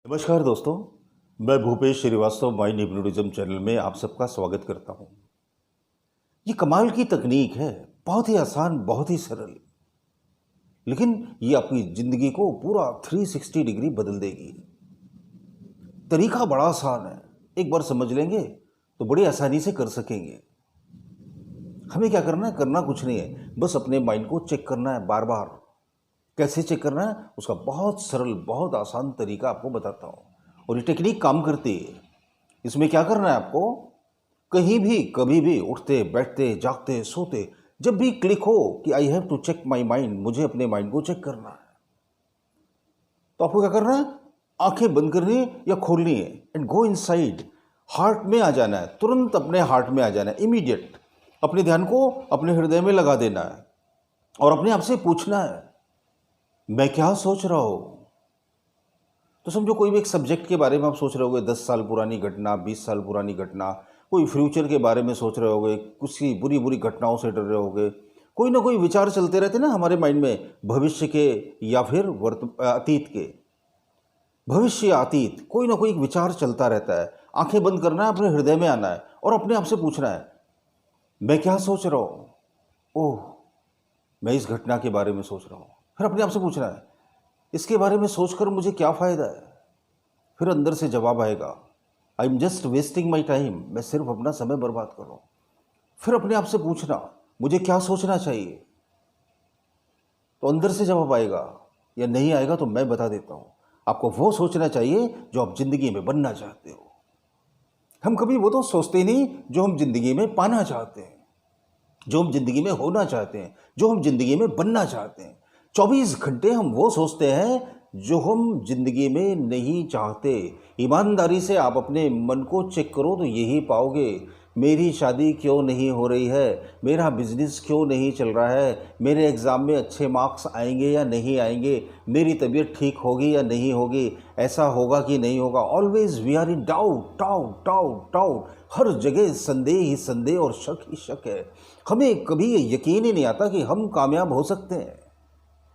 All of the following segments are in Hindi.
नमस्कार दोस्तों, मैं Bhupesh Shrivastava mind hypnotism channel में आप सबका स्वागत करता हूं। ये कमाल की तकनीक है, बहुत ही आसान, बहुत ही सरल, लेकिन ये आपकी ज़िंदगी को पूरा 360 डिग्री बदल देगी। तरीका बड़ा आसान है, एक बार समझ लेंगे तो बड़ी आसानी से कर सकेंगे। हमें क्या करना है? करना कुछ नहीं है, बस अपने माइंड को चेक करना है बार बार। कैसे चेक करना है उसका बहुत सरल, बहुत आसान तरीका आपको बताता हूँ, और ये टेक्निक काम करती है। इसमें क्या करना है आपको? कहीं भी, कभी भी, उठते बैठते, जागते, सोते, जब भी क्लिक हो कि I have to check my mind, मुझे अपने माइंड को चेक करना है, तो आपको क्या करना है? आंखें बंद करनी है या खोलनी है, एंड गो इनसाइड। हार्ट में आ जाना है, तुरंत अपने हार्ट में आ जाना है, इमीडिएट। अपने ध्यान को अपने हृदय में लगा देना है और अपने आप से पूछना है, मैं क्या सोच रहा हूँ? तो समझो कोई भी एक सब्जेक्ट के बारे में आप सोच रहे होगे, 10 साल पुरानी घटना, 20 साल पुरानी घटना, कोई फ्यूचर के बारे में सोच रहे होगे, कुछ बुरी बुरी घटनाओं से डर रहे होगे। कोई ना कोई विचार चलते रहते ना हमारे माइंड में, भविष्य के या फिर अतीत के। भविष्य या अतीत, कोई ना कोई एक विचार चलता रहता है। आंखें बंद करना है, अपने हृदय में आना है और अपने आप से पूछना है, मैं क्या सोच रहा हूँ? ओह, मैं इस घटना के बारे में सोच रहा हूँ। फिर अपने आप से पूछना है, इसके बारे में सोचकर मुझे क्या फ़ायदा है? फिर अंदर से जवाब आएगा, I am just wasting my time, मैं सिर्फ अपना समय बर्बाद कर रहा हूँ। फिर अपने आप से पूछना, मुझे क्या सोचना चाहिए? तो अंदर से जवाब आएगा, या नहीं आएगा तो मैं बता देता हूँ। आपको वो सोचना चाहिए जो आप ज़िंदगी में बनना चाहते हो। हम कभी वो तो सोचते नहीं जो हम ज़िंदगी में पाना चाहते हैं, जो हम ज़िंदगी में होना चाहते हैं, जो हम ज़िंदगी में बनना चाहते हैं। 24 घंटे हम वो सोचते हैं जो हम ज़िंदगी में नहीं चाहते। ईमानदारी से आप अपने मन को चेक करो तो यही पाओगे। मेरी शादी क्यों नहीं हो रही है? मेरा बिजनेस क्यों नहीं चल रहा है? मेरे एग्ज़ाम में अच्छे मार्क्स आएंगे या नहीं आएंगे? मेरी तबीयत ठीक होगी या नहीं होगी? ऐसा होगा कि नहीं होगा? Always we are in doubt, doubt, doubt, doubt. हर जगह संदेह ही संदेह और शक ही शक है। हमें कभी ये यकीन ही नहीं आता कि हम कामयाब हो सकते हैं।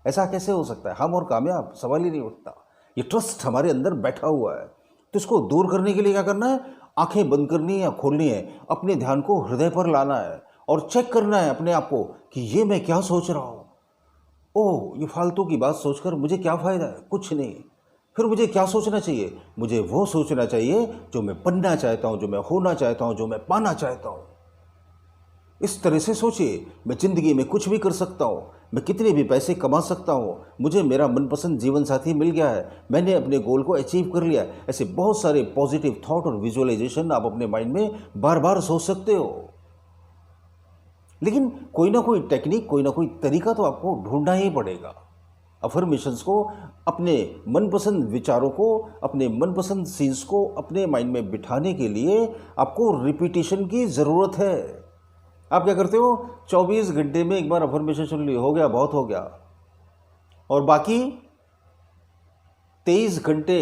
ऐसा कैसे हो सकता है? हम और कामयाब, सवाल ही नहीं उठता। ये ट्रस्ट हमारे अंदर बैठा हुआ है, तो इसको दूर करने के लिए क्या करना है? आंखें बंद करनी है या खोलनी है, अपने ध्यान को हृदय पर लाना है और चेक करना है अपने आप को कि ये मैं क्या सोच रहा हूँ। ओह, ये फालतू की बात सोचकर मुझे क्या फ़ायदा है? कुछ नहीं। फिर मुझे क्या सोचना चाहिए? मुझे वो सोचना चाहिए जो मैं बनना चाहता हूँ, जो मैं होना चाहता हूँ, जो मैं पाना चाहता हूँ। इस तरह से सोचिए, मैं ज़िंदगी में कुछ भी कर सकता हूँ, मैं कितने भी पैसे कमा सकता हूँ, मुझे मेरा मनपसंद जीवन साथी मिल गया है, मैंने अपने गोल को अचीव कर लिया। ऐसे बहुत सारे पॉजिटिव थॉट और विजुअलाइजेशन आप अपने माइंड में बार बार सोच सकते हो। लेकिन कोई ना कोई टेक्निक, कोई ना कोई तरीका तो आपको ढूंढना ही पड़ेगा। अफर्मेशंस को, अपने मनपसंद विचारों को, अपने मनपसंद सीन्स को अपने माइंड में बिठाने के लिए आपको रिपीटिशन की ज़रूरत है। आप क्या करते हो? 24 घंटे में एक बार अफर्मेशन सुन ली, हो गया, बहुत हो गया, और बाकी 23 घंटे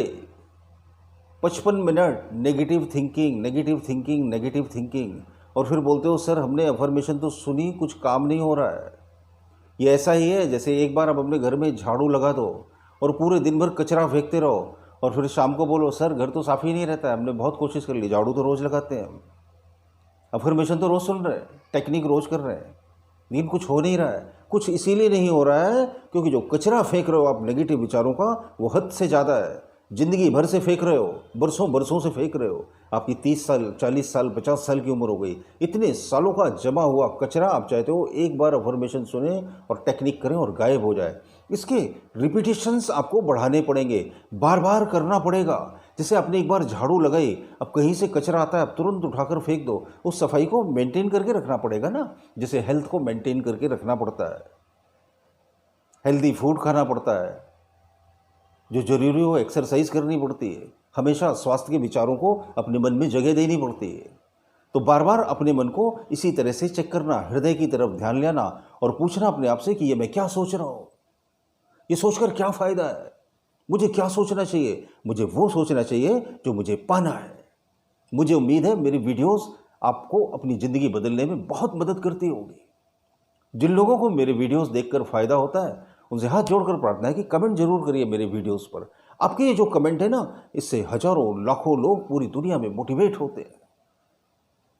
55 minute negative thinking, negative thinking, negative thinking, और फिर बोलते हो सर हमने अफर्मेशन तो सुनी, कुछ काम नहीं हो रहा है। ये ऐसा ही है जैसे एक बार आप अपने घर में झाड़ू लगा दो और पूरे दिन भर कचरा फेंकते रहो, और फिर शाम को बोलो सर घर तो साफ़ ही नहीं रहता है, हमने बहुत कोशिश कर ली, झाड़ू तो रोज़ लगाते हैं, अफर्मेशन तो रोज़ सुन रहे हैं, टेक्निक रोज़ कर रहे हैं, लेकिन कुछ हो नहीं रहा है। कुछ इसीलिए नहीं हो रहा है क्योंकि जो कचरा फेंक रहे हो आप नेगेटिव विचारों का, वो हद से ज़्यादा है। ज़िंदगी भर से फेंक रहे हो, बरसों बरसों से फेंक रहे हो। आपकी 30 साल, 40 साल, 50 साल की उम्र हो गई, इतने सालों का जमा हुआ कचरा आप चाहते हो एक बार अफर्मेशन सुने और टेक्निक करें और गायब हो जाए। इसके रिपीटिशंस आपको बढ़ाने पड़ेंगे, बार बार करना पड़ेगा। जैसे आपने एक बार झाड़ू लगाई, अब कहीं से कचरा आता है, आप तुरंत उठाकर फेंक दो। उस सफाई को मेंटेन करके रखना पड़ेगा ना, जैसे हेल्थ को मेंटेन करके रखना पड़ता है, हेल्दी फूड खाना पड़ता है, जो जरूरी हो एक्सरसाइज करनी पड़ती है, हमेशा स्वास्थ्य के विचारों को अपने मन में जगह देनी पड़ती है। तो बार बार अपने मन को इसी तरह से चेक करना, हृदय की तरफ ध्यान लेना और पूछना अपने आप से कि ये मैं क्या सोच रहा हूँ, ये सोचकर क्या फ़ायदा है, मुझे क्या सोचना चाहिए? मुझे वो सोचना चाहिए जो मुझे पाना है। मुझे उम्मीद है मेरी वीडियोस आपको अपनी ज़िंदगी बदलने में बहुत मदद करती होगी। जिन लोगों को मेरे वीडियोस देखकर फ़ायदा होता है, उनसे हाथ जोड़कर प्रार्थना है कि कमेंट जरूर करिए मेरे वीडियोस पर। आपके ये जो कमेंट है ना, इससे हजारों लाखों लोग पूरी दुनिया में मोटिवेट होते हैं।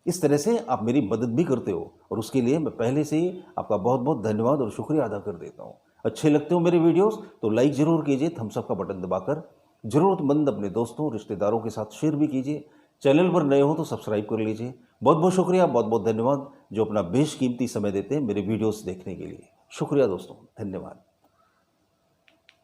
इस तरह से आप मेरी मदद भी करते हो और उसके लिए मैं पहले से ही आपका बहुत बहुत धन्यवाद और शुक्रिया अदा कर देता हूँ। अच्छे लगते हो मेरे वीडियोस तो लाइक ज़रूर कीजिए, थम्स अप का बटन दबाकर। ज़रूरतमंद अपने दोस्तों रिश्तेदारों के साथ शेयर भी कीजिए। चैनल पर नए हो तो सब्सक्राइब कर लीजिए। बहुत बहुत शुक्रिया, बहुत बहुत धन्यवाद जो अपना बेशकीमती समय देते हैं मेरे वीडियोस देखने के लिए। शुक्रिया दोस्तों, धन्यवाद।